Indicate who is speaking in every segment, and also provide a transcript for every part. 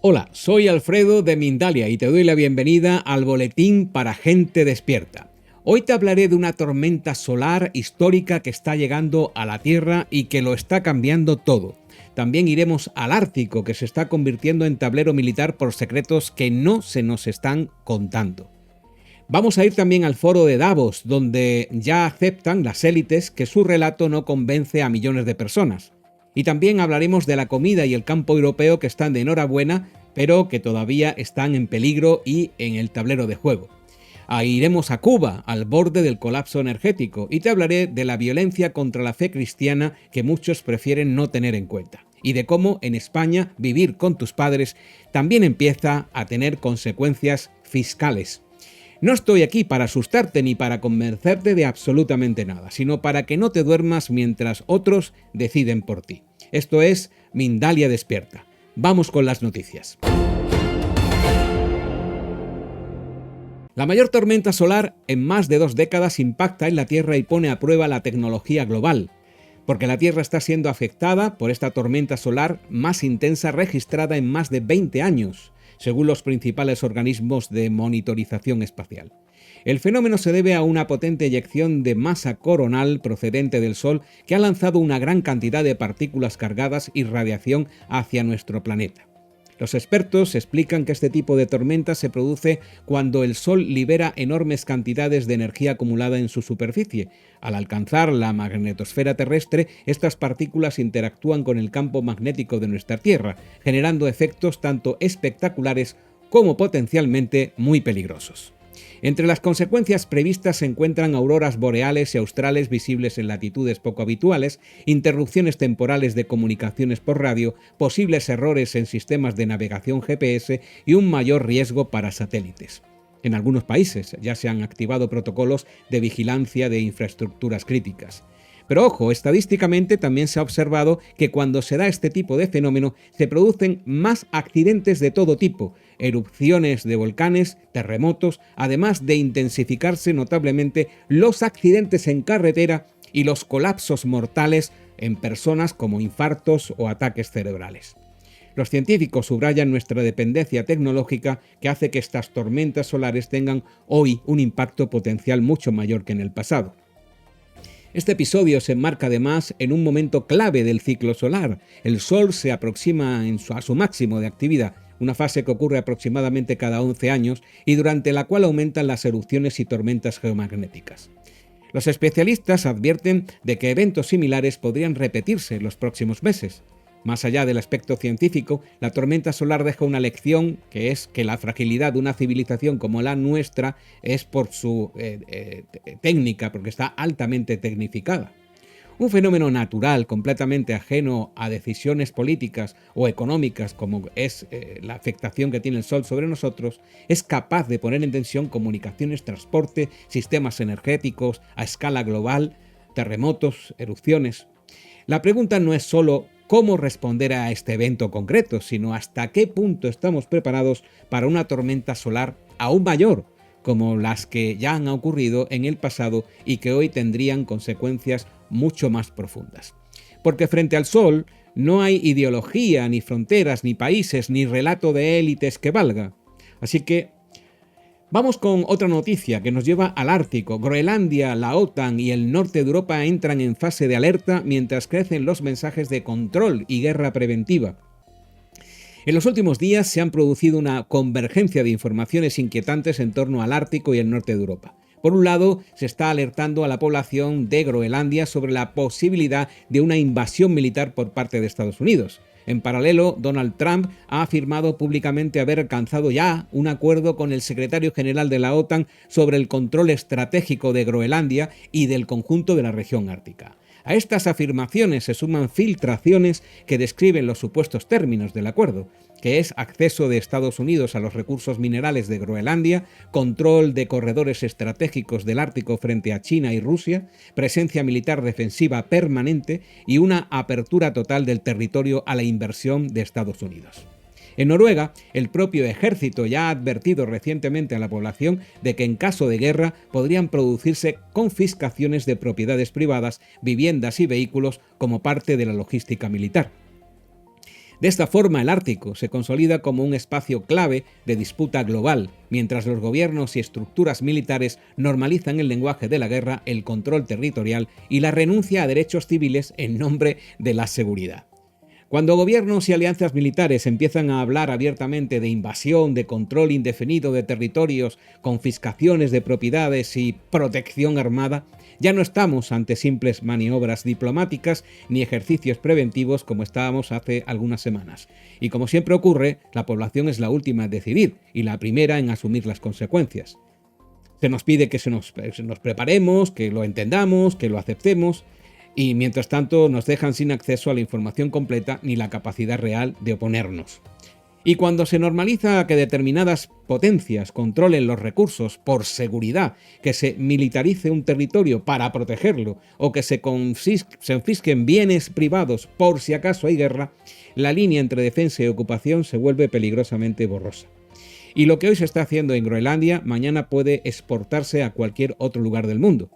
Speaker 1: Hola, soy Alfredo de Mindalia y te doy la bienvenida al boletín para gente despierta. Hoy te hablaré de una tormenta solar histórica que está llegando a la Tierra y que lo está cambiando todo. También iremos al Ártico, que se está convirtiendo en tablero militar por secretos que no se nos están contando. Vamos a ir también al foro de Davos, donde ya aceptan las élites que su relato no convence a millones de personas. Y también hablaremos de la comida y el campo europeo que están de enhorabuena, pero que todavía están en peligro y en el tablero de juego. Ahí iremos a Cuba, al borde del colapso energético, y te hablaré de la violencia contra la fe cristiana que muchos prefieren no tener en cuenta, y de cómo en España vivir con tus padres también empieza a tener consecuencias fiscales. No estoy aquí para asustarte ni para convencerte de absolutamente nada, sino para que no te duermas mientras otros deciden por ti. Esto es Mindalia Despierta. Vamos con las noticias. La mayor tormenta solar en más de 2 décadas impacta en la Tierra y pone a prueba la tecnología global, porque la Tierra está siendo afectada por esta tormenta solar más intensa registrada en más de 20 años. Según los principales organismos de monitorización espacial. El fenómeno se debe a una potente eyección de masa coronal procedente del Sol que ha lanzado una gran cantidad de partículas cargadas y radiación hacia nuestro planeta. Los expertos explican que este tipo de tormenta se produce cuando el Sol libera enormes cantidades de energía acumulada en su superficie. Al alcanzar la magnetosfera terrestre, estas partículas interactúan con el campo magnético de nuestra Tierra, generando efectos tanto espectaculares como potencialmente muy peligrosos. Entre las consecuencias previstas se encuentran auroras boreales y australes visibles en latitudes poco habituales, interrupciones temporales de comunicaciones por radio, posibles errores en sistemas de navegación GPS y un mayor riesgo para satélites. En algunos países ya se han activado protocolos de vigilancia de infraestructuras críticas. Pero ojo, estadísticamente también se ha observado que cuando se da este tipo de fenómeno se producen más accidentes de todo tipo, erupciones de volcanes, terremotos, además de intensificarse notablemente los accidentes en carretera y los colapsos mortales en personas como infartos o ataques cerebrales. Los científicos subrayan nuestra dependencia tecnológica que hace que estas tormentas solares tengan hoy un impacto potencial mucho mayor que en el pasado. Este episodio se enmarca además en un momento clave del ciclo solar. El Sol se aproxima a su máximo de actividad, una fase que ocurre aproximadamente cada 11 años y durante la cual aumentan las erupciones y tormentas geomagnéticas. Los especialistas advierten de que eventos similares podrían repetirse en los próximos meses. Más allá del aspecto científico, la tormenta solar deja una lección que es que la fragilidad de una civilización como la nuestra es por su técnica, porque está altamente tecnificada. Un fenómeno natural completamente ajeno a decisiones políticas o económicas como es la afectación que tiene el Sol sobre nosotros, es capaz de poner en tensión comunicaciones, transporte, sistemas energéticos a escala global, terremotos, erupciones. La pregunta no es solo cómo responder a este evento concreto, sino hasta qué punto estamos preparados para una tormenta solar aún mayor, como las que ya han ocurrido en el pasado y que hoy tendrían consecuencias mucho más profundas. Porque frente al Sol no hay ideología, ni fronteras, ni países, ni relato de élites que valga. Así que vamos con otra noticia que nos lleva al Ártico. Groenlandia, la OTAN y el norte de Europa entran en fase de alerta mientras crecen los mensajes de control y guerra preventiva. En los últimos días se han producido una convergencia de informaciones inquietantes en torno al Ártico y el norte de Europa. Por un lado, se está alertando a la población de Groenlandia sobre la posibilidad de una invasión militar por parte de Estados Unidos. En paralelo, Donald Trump ha afirmado públicamente haber alcanzado ya un acuerdo con el secretario general de la OTAN sobre el control estratégico de Groenlandia y del conjunto de la región ártica. A estas afirmaciones se suman filtraciones que describen los supuestos términos del acuerdo, que es acceso de Estados Unidos a los recursos minerales de Groenlandia, control de corredores estratégicos del Ártico frente a China y Rusia, presencia militar defensiva permanente y una apertura total del territorio a la inversión de Estados Unidos. En Noruega, el propio ejército ya ha advertido recientemente a la población de que en caso de guerra podrían producirse confiscaciones de propiedades privadas, viviendas y vehículos como parte de la logística militar. De esta forma, el Ártico se consolida como un espacio clave de disputa global, mientras los gobiernos y estructuras militares normalizan el lenguaje de la guerra, el control territorial y la renuncia a derechos civiles en nombre de la seguridad. Cuando gobiernos y alianzas militares empiezan a hablar abiertamente de invasión, de control indefinido de territorios, confiscaciones de propiedades y protección armada, ya no estamos ante simples maniobras diplomáticas ni ejercicios preventivos como estábamos hace algunas semanas. Y como siempre ocurre, la población es la última en decidir y la primera en asumir las consecuencias. Se nos pide que nos preparemos, que lo entendamos, que lo aceptemos, y mientras tanto nos dejan sin acceso a la información completa ni la capacidad real de oponernos. Y cuando se normaliza que determinadas potencias controlen los recursos por seguridad, que se militarice un territorio para protegerlo o que se confisquen bienes privados por si acaso hay guerra, la línea entre defensa y ocupación se vuelve peligrosamente borrosa. Y lo que hoy se está haciendo en Groenlandia, mañana puede exportarse a cualquier otro lugar del mundo.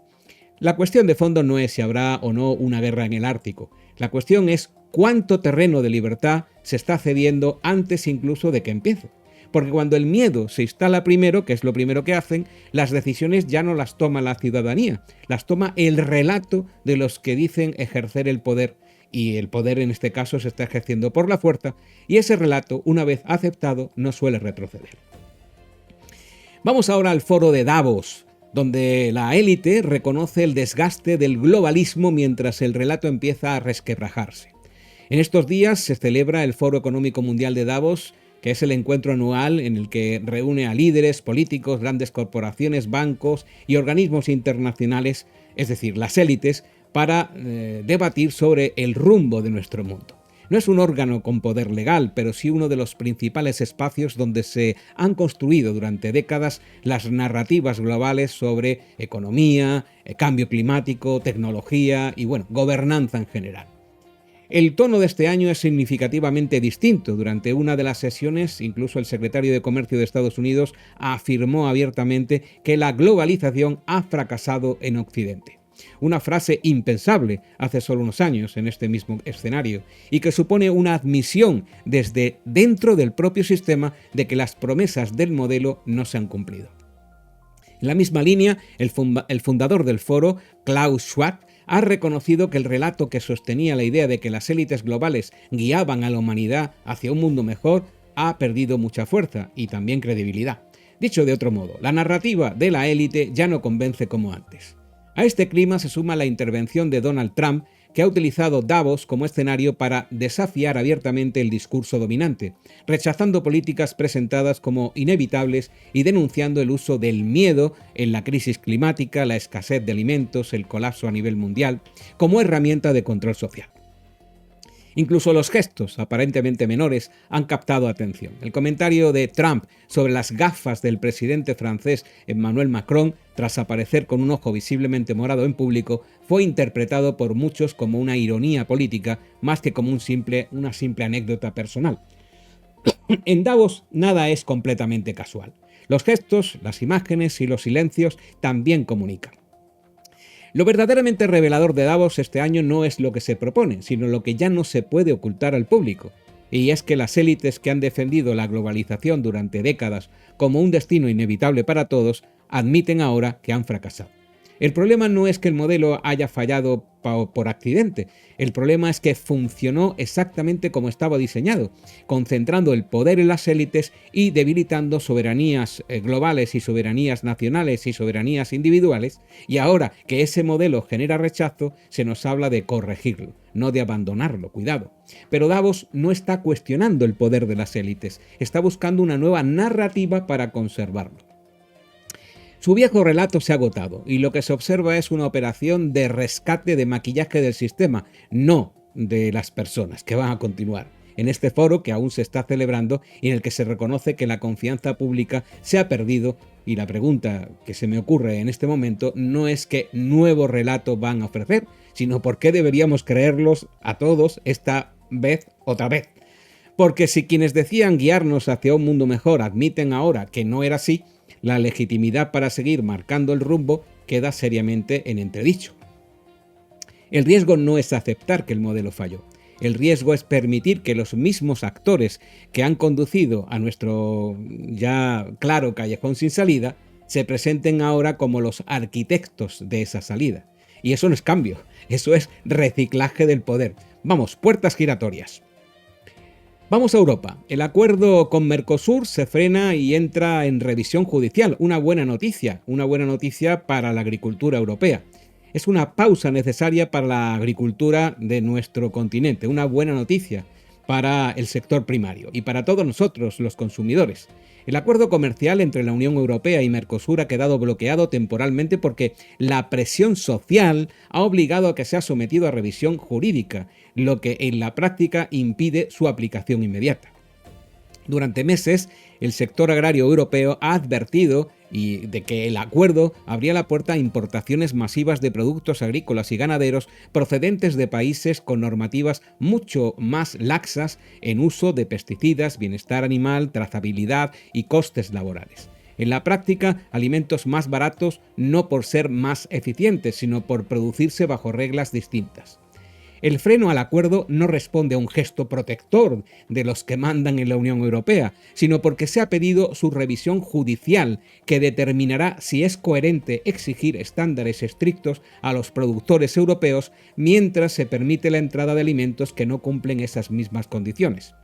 Speaker 1: La cuestión de fondo no es si habrá o no una guerra en el Ártico. La cuestión es cuánto terreno de libertad se está cediendo antes incluso de que empiece. Porque cuando el miedo se instala primero, que es lo primero que hacen, las decisiones ya no las toma la ciudadanía, las toma el relato de los que dicen ejercer el poder. Y el poder en este caso se está ejerciendo por la fuerza, y ese relato, una vez aceptado, no suele retroceder. Vamos ahora al foro de Davos, donde la élite reconoce el desgaste del globalismo mientras el relato empieza a resquebrajarse. En estos días se celebra el Foro Económico Mundial de Davos, que es el encuentro anual en el que reúne a líderes, políticos, grandes corporaciones, bancos y organismos internacionales, es decir, las élites, para debatir sobre el rumbo de nuestro mundo. No es un órgano con poder legal, pero sí uno de los principales espacios donde se han construido durante décadas las narrativas globales sobre economía, cambio climático, tecnología y, gobernanza en general. El tono de este año es significativamente distinto. Durante una de las sesiones, incluso el secretario de Comercio de Estados Unidos afirmó abiertamente que la globalización ha fracasado en Occidente. Una frase impensable hace solo unos años en este mismo escenario y que supone una admisión desde dentro del propio sistema de que las promesas del modelo no se han cumplido. En la misma línea, el fundador del foro, Klaus Schwab, ha reconocido que el relato que sostenía la idea de que las élites globales guiaban a la humanidad hacia un mundo mejor ha perdido mucha fuerza y también credibilidad. Dicho de otro modo, la narrativa de la élite ya no convence como antes. A este clima se suma la intervención de Donald Trump, que ha utilizado Davos como escenario para desafiar abiertamente el discurso dominante, rechazando políticas presentadas como inevitables y denunciando el uso del miedo en la crisis climática, la escasez de alimentos, el colapso a nivel mundial, como herramienta de control social. Incluso los gestos, aparentemente menores, han captado atención. El comentario de Trump sobre las gafas del presidente francés Emmanuel Macron, tras aparecer con un ojo visiblemente morado en público, fue interpretado por muchos como una ironía política, más que como una simple anécdota personal. En Davos nada es completamente casual. Los gestos, las imágenes y los silencios también comunican. Lo verdaderamente revelador de Davos este año no es lo que se propone, sino lo que ya no se puede ocultar al público. Y es que las élites que han defendido la globalización durante décadas como un destino inevitable para todos, admiten ahora que han fracasado. El problema no es que el modelo haya fallado por accidente, el problema es que funcionó exactamente como estaba diseñado, concentrando el poder en las élites y debilitando soberanías globales y soberanías nacionales y soberanías individuales, y ahora que ese modelo genera rechazo, se nos habla de corregirlo, no de abandonarlo, cuidado. Pero Davos no está cuestionando el poder de las élites, está buscando una nueva narrativa para conservarlo. Su viejo relato se ha agotado y lo que se observa es una operación de rescate, de maquillaje del sistema, no de las personas, que van a continuar. En este foro que aún se está celebrando y en el que se reconoce que la confianza pública se ha perdido, y la pregunta que se me ocurre en este momento no es qué nuevo relato van a ofrecer, sino por qué deberíamos creerlos a todos esta vez otra vez. Porque si quienes decían guiarnos hacia un mundo mejor admiten ahora que no era así, la legitimidad para seguir marcando el rumbo queda seriamente en entredicho. El riesgo no es aceptar que el modelo falló. El riesgo es permitir que los mismos actores que han conducido a nuestro ya claro callejón sin salida se presenten ahora como los arquitectos de esa salida. Y eso no es cambio, eso es reciclaje del poder. Vamos, puertas giratorias. Vamos a Europa. El acuerdo con Mercosur se frena y entra en revisión judicial. Una buena noticia para la agricultura europea. Es una pausa necesaria para la agricultura de nuestro continente, una buena noticia para el sector primario y para todos nosotros, los consumidores. El acuerdo comercial entre la Unión Europea y Mercosur ha quedado bloqueado temporalmente porque la presión social ha obligado a que sea sometido a revisión jurídica, lo que en la práctica impide su aplicación inmediata. Durante meses, el sector agrario europeo ha advertido de que el acuerdo abría la puerta a importaciones masivas de productos agrícolas y ganaderos procedentes de países con normativas mucho más laxas en uso de pesticidas, bienestar animal, trazabilidad y costes laborales. En la práctica, alimentos más baratos no por ser más eficientes, sino por producirse bajo reglas distintas. El freno al acuerdo no responde a un gesto protector de los que mandan en la Unión Europea, sino porque se ha pedido su revisión judicial, que determinará si es coherente exigir estándares estrictos a los productores europeos mientras se permite la entrada de alimentos que no cumplen esas mismas condiciones.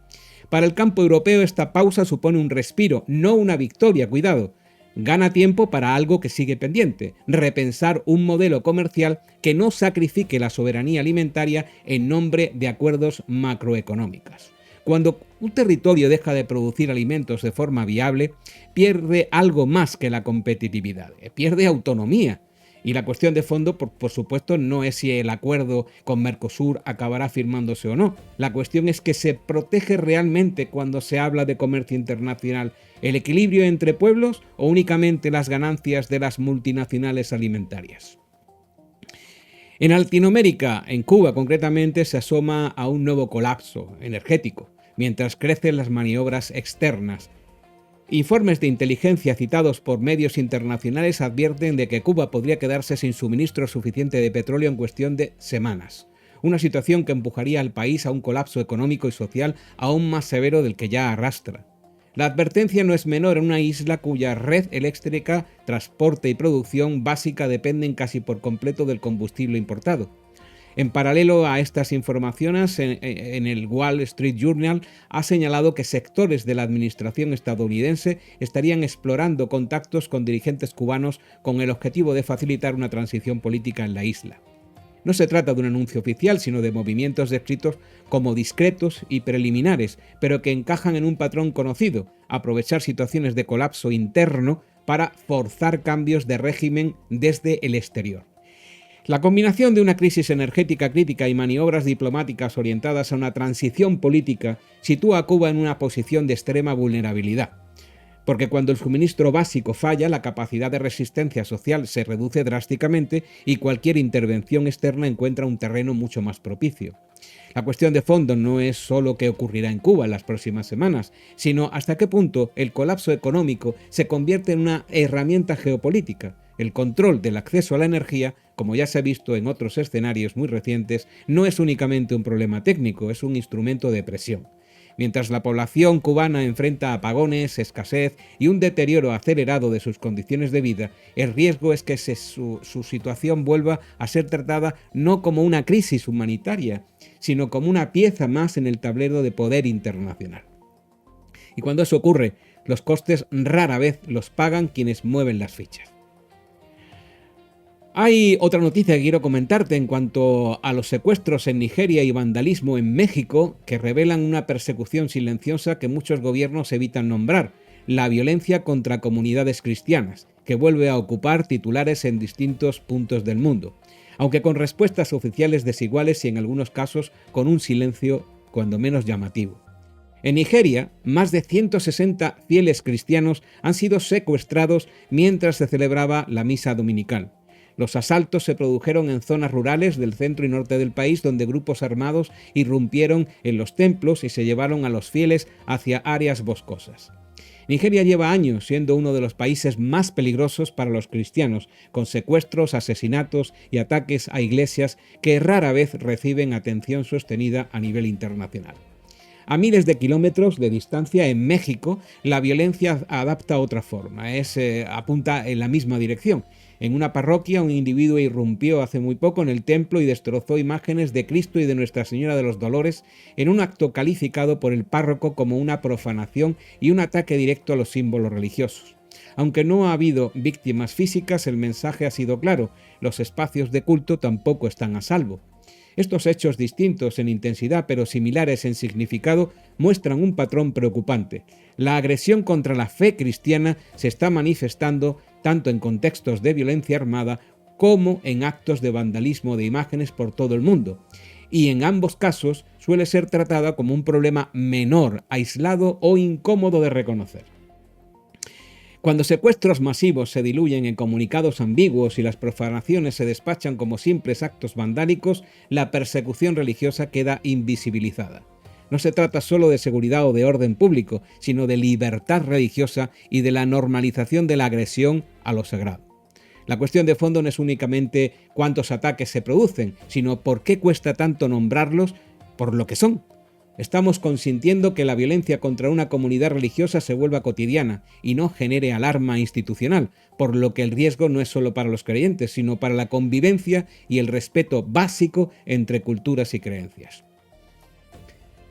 Speaker 1: Para el campo europeo esta pausa supone un respiro, no una victoria, cuidado. Gana tiempo para algo que sigue pendiente, repensar un modelo comercial que no sacrifique la soberanía alimentaria en nombre de acuerdos macroeconómicos. Cuando un territorio deja de producir alimentos de forma viable, pierde algo más que la competitividad, pierde autonomía. Y la cuestión de fondo, por supuesto, no es si el acuerdo con Mercosur acabará firmándose o no. La cuestión es que se protege realmente cuando se habla de comercio internacional el equilibrio entre pueblos o únicamente las ganancias de las multinacionales alimentarias. En Latinoamérica, en Cuba concretamente, se asoma a un nuevo colapso energético, mientras crecen las maniobras externas. Informes de inteligencia citados por medios internacionales advierten de que Cuba podría quedarse sin suministro suficiente de petróleo en cuestión de semanas. Una situación que empujaría al país a un colapso económico y social aún más severo del que ya arrastra. La advertencia no es menor en una isla cuya red eléctrica, transporte y producción básica dependen casi por completo del combustible importado. En paralelo a estas informaciones, en el Wall Street Journal ha señalado que sectores de la administración estadounidense estarían explorando contactos con dirigentes cubanos con el objetivo de facilitar una transición política en la isla. No se trata de un anuncio oficial, sino de movimientos descritos como discretos y preliminares, pero que encajan en un patrón conocido: aprovechar situaciones de colapso interno para forzar cambios de régimen desde el exterior. La combinación de una crisis energética crítica y maniobras diplomáticas orientadas a una transición política sitúa a Cuba en una posición de extrema vulnerabilidad. Porque cuando el suministro básico falla, la capacidad de resistencia social se reduce drásticamente y cualquier intervención externa encuentra un terreno mucho más propicio. La cuestión de fondo no es solo qué ocurrirá en Cuba en las próximas semanas, sino hasta qué punto el colapso económico se convierte en una herramienta geopolítica. El control del acceso a la energía, como ya se ha visto en otros escenarios muy recientes, no es únicamente un problema técnico, es un instrumento de presión. Mientras la población cubana enfrenta apagones, escasez y un deterioro acelerado de sus condiciones de vida, el riesgo es que su situación vuelva a ser tratada no como una crisis humanitaria, sino como una pieza más en el tablero de poder internacional. Y cuando eso ocurre, los costes rara vez los pagan quienes mueven las fichas. Hay otra noticia que quiero comentarte en cuanto a los secuestros en Nigeria y vandalismo en México, que revelan una persecución silenciosa que muchos gobiernos evitan nombrar: la violencia contra comunidades cristianas, que vuelve a ocupar titulares en distintos puntos del mundo, aunque con respuestas oficiales desiguales y en algunos casos con un silencio cuando menos llamativo. En Nigeria, más de 160 fieles cristianos han sido secuestrados mientras se celebraba la misa dominical. Los asaltos se produjeron en zonas rurales del centro y norte del país, donde grupos armados irrumpieron en los templos y se llevaron a los fieles hacia áreas boscosas. Nigeria lleva años siendo uno de los países más peligrosos para los cristianos, con secuestros, asesinatos y ataques a iglesias que rara vez reciben atención sostenida a nivel internacional. A miles de kilómetros de distancia, en México, la violencia adapta otra forma, apunta en la misma dirección. En una parroquia, un individuo irrumpió hace muy poco en el templo y destrozó imágenes de Cristo y de Nuestra Señora de los Dolores en un acto calificado por el párroco como una profanación y un ataque directo a los símbolos religiosos. Aunque no ha habido víctimas físicas, el mensaje ha sido claro: los espacios de culto tampoco están a salvo. Estos hechos, distintos en intensidad pero similares en significado, muestran un patrón preocupante. La agresión contra la fe cristiana se está manifestando tanto en contextos de violencia armada como en actos de vandalismo de imágenes por todo el mundo. Y en ambos casos suele ser tratada como un problema menor, aislado o incómodo de reconocer. Cuando secuestros masivos se diluyen en comunicados ambiguos y las profanaciones se despachan como simples actos vandálicos, la persecución religiosa queda invisibilizada. No se trata solo de seguridad o de orden público, sino de libertad religiosa y de la normalización de la agresión a lo sagrado. La cuestión de fondo no es únicamente cuántos ataques se producen, sino por qué cuesta tanto nombrarlos por lo que son. Estamos consintiendo que la violencia contra una comunidad religiosa se vuelva cotidiana y no genere alarma institucional, por lo que el riesgo no es solo para los creyentes, sino para la convivencia y el respeto básico entre culturas y creencias.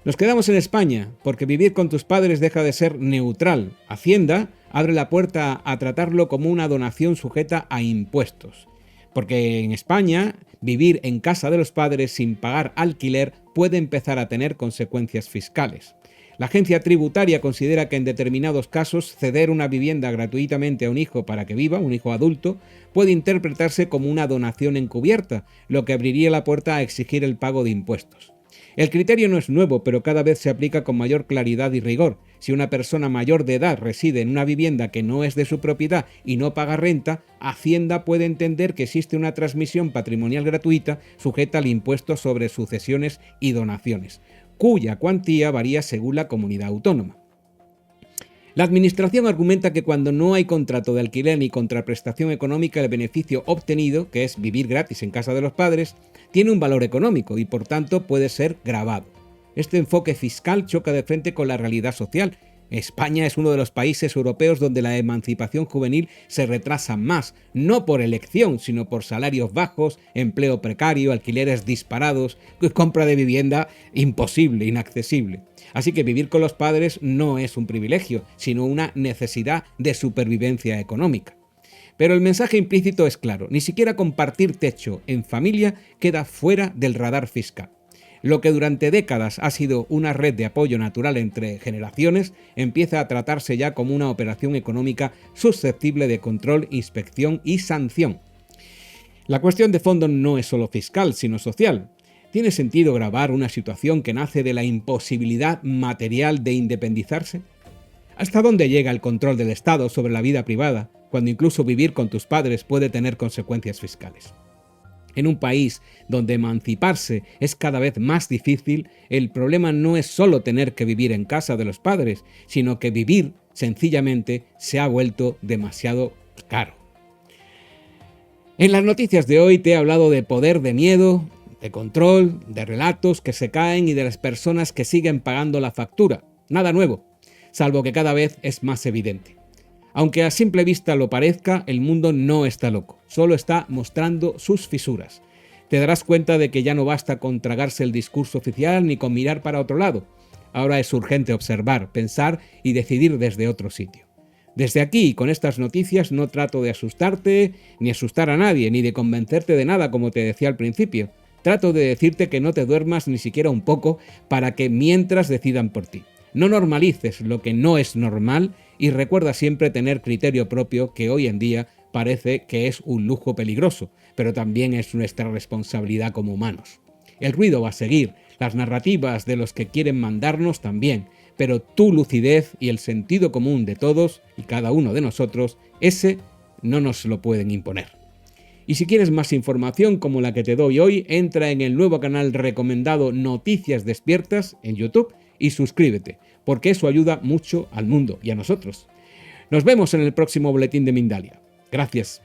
Speaker 1: Nos quedamos en España, porque vivir con tus padres deja de ser neutral. Hacienda abre la puerta a tratarlo como una donación sujeta a impuestos. Porque en España, vivir en casa de los padres sin pagar alquiler puede empezar a tener consecuencias fiscales. La agencia tributaria considera que en determinados casos ceder una vivienda gratuitamente a un hijo para que viva, un hijo adulto, puede interpretarse como una donación encubierta, lo que abriría la puerta a exigir el pago de impuestos. El criterio no es nuevo, pero cada vez se aplica con mayor claridad y rigor. Si una persona mayor de edad reside en una vivienda que no es de su propiedad y no paga renta, Hacienda puede entender que existe una transmisión patrimonial gratuita sujeta al impuesto sobre sucesiones y donaciones, cuya cuantía varía según la comunidad autónoma. La Administración argumenta que cuando no hay contrato de alquiler ni contraprestación económica, el beneficio obtenido, que es vivir gratis en casa de los padres, tiene un valor económico y por tanto puede ser gravado. Este enfoque fiscal choca de frente con la realidad social. España es uno de los países europeos donde la emancipación juvenil se retrasa más, no por elección, sino por salarios bajos, empleo precario, alquileres disparados, compra de vivienda imposible, inaccesible. Así que vivir con los padres no es un privilegio, sino una necesidad de supervivencia económica. Pero el mensaje implícito es claro: ni siquiera compartir techo en familia queda fuera del radar fiscal. Lo que durante décadas ha sido una red de apoyo natural entre generaciones empieza a tratarse ya como una operación económica susceptible de control, inspección y sanción. La cuestión de fondo no es solo fiscal, sino social. ¿Tiene sentido gravar una situación que nace de la imposibilidad material de independizarse? ¿Hasta dónde llega el control del Estado sobre la vida privada, cuando incluso vivir con tus padres puede tener consecuencias fiscales? En un país donde emanciparse es cada vez más difícil, el problema no es solo tener que vivir en casa de los padres, sino que vivir, sencillamente, se ha vuelto demasiado caro. En las noticias de hoy te he hablado de poder, de miedo, de control, de relatos que se caen y de las personas que siguen pagando la factura. Nada nuevo, salvo que cada vez es más evidente. Aunque a simple vista lo parezca, el mundo no está loco, solo está mostrando sus fisuras. Te darás cuenta de que ya no basta con tragarse el discurso oficial ni con mirar para otro lado. Ahora es urgente observar, pensar y decidir desde otro sitio. Desde aquí, con estas noticias, no trato de asustarte, ni asustar a nadie, ni de convencerte de nada, como te decía al principio. Trato de decirte que no te duermas ni siquiera un poco para que mientras decidan por ti. No normalices lo que no es normal y recuerda siempre tener criterio propio, que hoy en día parece que es un lujo peligroso, pero también es nuestra responsabilidad como humanos. El ruido va a seguir, las narrativas de los que quieren mandarnos también, pero tu lucidez y el sentido común de todos y cada uno de nosotros, ese no nos lo pueden imponer. Y si quieres más información como la que te doy hoy, entra en el nuevo canal recomendado Noticias Despiertas en YouTube y suscríbete, porque eso ayuda mucho al mundo y a nosotros. Nos vemos en el próximo Boletín de Mindalia. Gracias.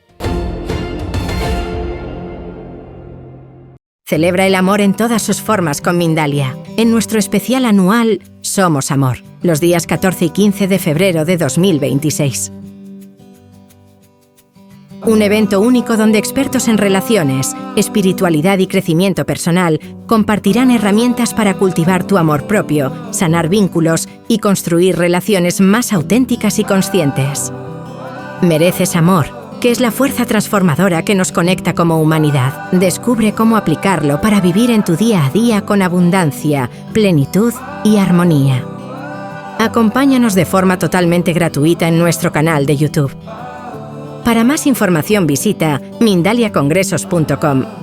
Speaker 2: Celebra el amor en todas sus formas con Mindalia, en nuestro especial anual Somos Amor, los días 14 y 15 de febrero de 2026. Un evento único donde expertos en relaciones, espiritualidad y crecimiento personal compartirán herramientas para cultivar tu amor propio, sanar vínculos y construir relaciones más auténticas y conscientes. Mereces amor, que es la fuerza transformadora que nos conecta como humanidad. Descubre cómo aplicarlo para vivir en tu día a día con abundancia, plenitud y armonía. Acompáñanos de forma totalmente gratuita en nuestro canal de YouTube. Para más información visita mindaliacongresos.com